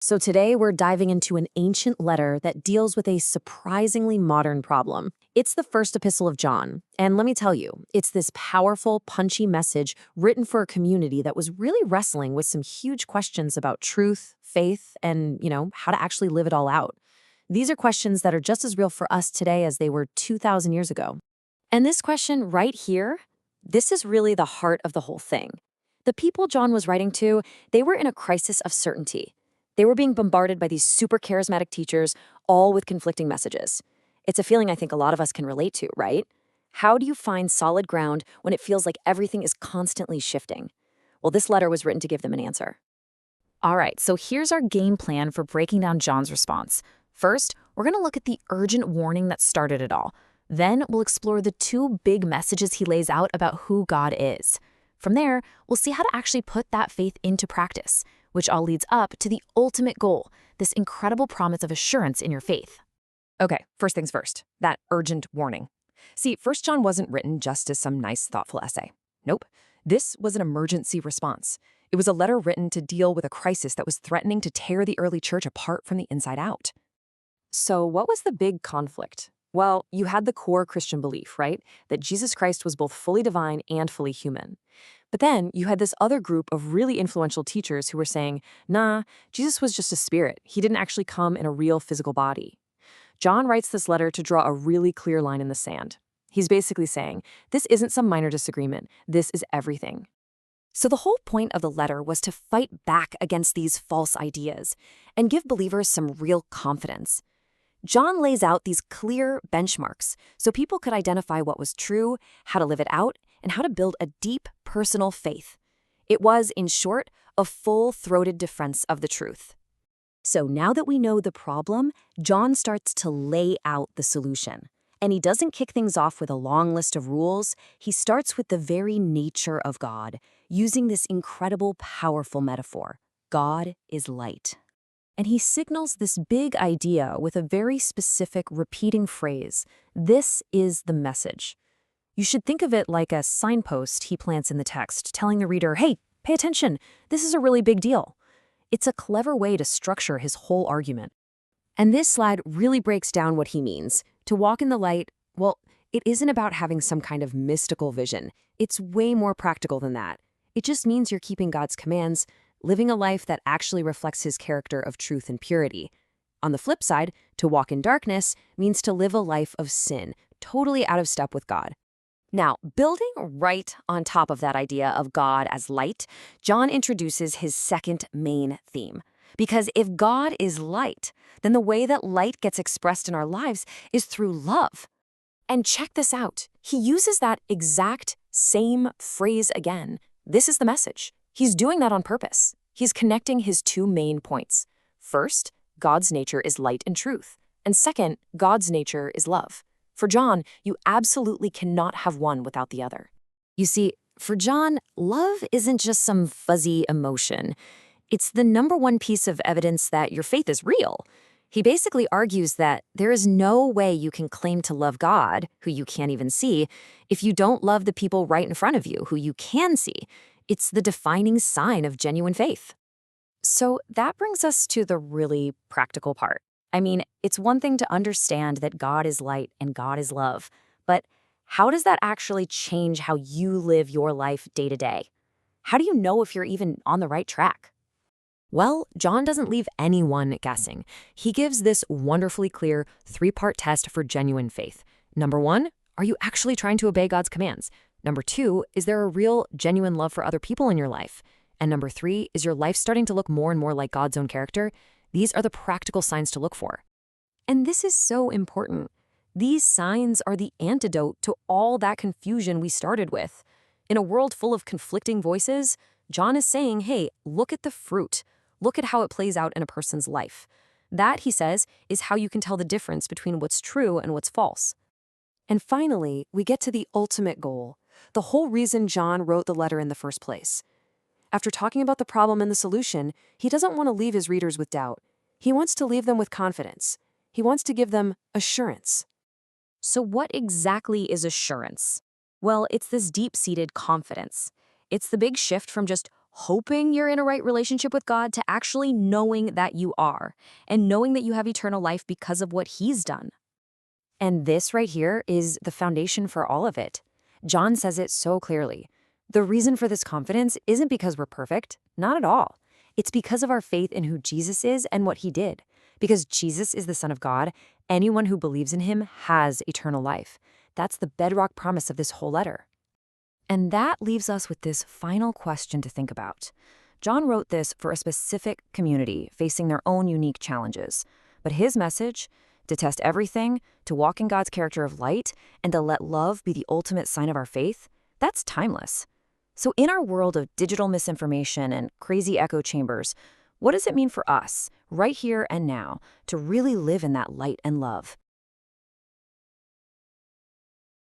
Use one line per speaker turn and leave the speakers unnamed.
So today we're diving into an ancient letter that deals with a surprisingly modern problem. It's the first epistle of John, and let me tell you, it's this powerful, punchy message written for a community that was really wrestling with some huge questions about truth, faith, and, how to actually live it all out. These are questions that are just as real for us today as they were 2,000 years ago. And this question right here, this is really the heart of the whole thing. The people John was writing to, they were in a crisis of certainty. They were being bombarded by these super charismatic teachers, all with conflicting messages. It's a feeling I think a lot of us can relate to, right? How do you find solid ground when it feels like everything is constantly shifting? Well, this letter was written to give them an answer. All right, so here's our game plan for breaking down John's response. First, we're going to look at the urgent warning that started it all. Then we'll explore the two big messages he lays out about who God is. From there, we'll see how to actually put that faith into practice, which all leads up to the ultimate goal, this incredible promise of assurance in your faith.
Okay, first things first, that urgent warning. See, 1 John wasn't written just as some nice, thoughtful essay. Nope. This was an emergency response. It was a letter written to deal with a crisis that was threatening to tear the early church apart from the inside out.
So what was the big conflict? Well, you had the core Christian belief, right? That Jesus Christ was both fully divine and fully human. But then you had this other group of really influential teachers who were saying, nah, Jesus was just a spirit. He didn't actually come in a real physical body. John writes this letter to draw a really clear line in the sand. He's basically saying, this isn't some minor disagreement. This is everything. So the whole point of the letter was to fight back against these false ideas and give believers some real confidence. John lays out these clear benchmarks so people could identify what was true, how to live it out, and how to build a deep personal faith. It was, in short, a full-throated defense of the truth. So now that we know the problem, John starts to lay out the solution. And he doesn't kick things off with a long list of rules. He starts with the very nature of God, using this incredible, powerful metaphor. God is light. And he signals this big idea with a very specific repeating phrase. This is the message. You should think of it like a signpost he plants in the text, telling the reader, hey, pay attention, this is a really big deal. It's a clever way to structure his whole argument. And this slide really breaks down what he means. To walk in the light, well, it isn't about having some kind of mystical vision. It's way more practical than that. It just means you're keeping God's commands, living a life that actually reflects his character of truth and purity. On the flip side, to walk in darkness means to live a life of sin, totally out of step with God. Now, building right on top of that idea of God as light, John introduces his second main theme. Because if God is light, then the way that light gets expressed in our lives is through love. And check this out. He uses that exact same phrase again. This is the message. He's doing that on purpose. He's connecting his two main points. First, God's nature is light and truth. And second, God's nature is love. For John, you absolutely cannot have one without the other. You see, for John, love isn't just some fuzzy emotion. It's the number one piece of evidence that your faith is real. He basically argues that there is no way you can claim to love God, who you can't even see, if you don't love the people right in front of you, who you can see. It's the defining sign of genuine faith. So that brings us to the really practical part. I mean, it's one thing to understand that God is light and God is love, but how does that actually change how you live your life day to day? How do you know if you're even on the right track? Well, John doesn't leave anyone guessing. He gives this wonderfully clear three-part test for genuine faith. Number one, are you actually trying to obey God's commands? Number two, is there a real, genuine love for other people in your life? And number three, is your life starting to look more and more like God's own character? These are the practical signs to look for. And this is so important. These signs are the antidote to all that confusion we started with. In a world full of conflicting voices, John is saying, hey, look at the fruit. Look at how it plays out in a person's life. That, he says, is how you can tell the difference between what's true and what's false. And finally, we get to the ultimate goal, the whole reason John wrote the letter in the first place. After talking about the problem and the solution, he doesn't want to leave his readers with doubt. He wants to leave them with confidence. He wants to give them assurance. So what exactly is assurance? Well, it's this deep-seated confidence. It's the big shift from just hoping you're in a right relationship with God to actually knowing that you are and knowing that you have eternal life because of what He's done. And this right here is the foundation for all of it. John says it so clearly. The reason for this confidence isn't because we're perfect, not at all. It's because of our faith in who Jesus is and what He did. Because Jesus is the Son of God, anyone who believes in Him has eternal life. That's the bedrock promise of this whole letter. And that leaves us with this final question to think about. John wrote this for a specific community facing their own unique challenges. But his message, to test everything, to walk in God's character of light, and to let love be the ultimate sign of our faith, that's timeless. So in our world of digital misinformation and crazy echo chambers, what does it mean for us, right here and now, to really live in that light and love?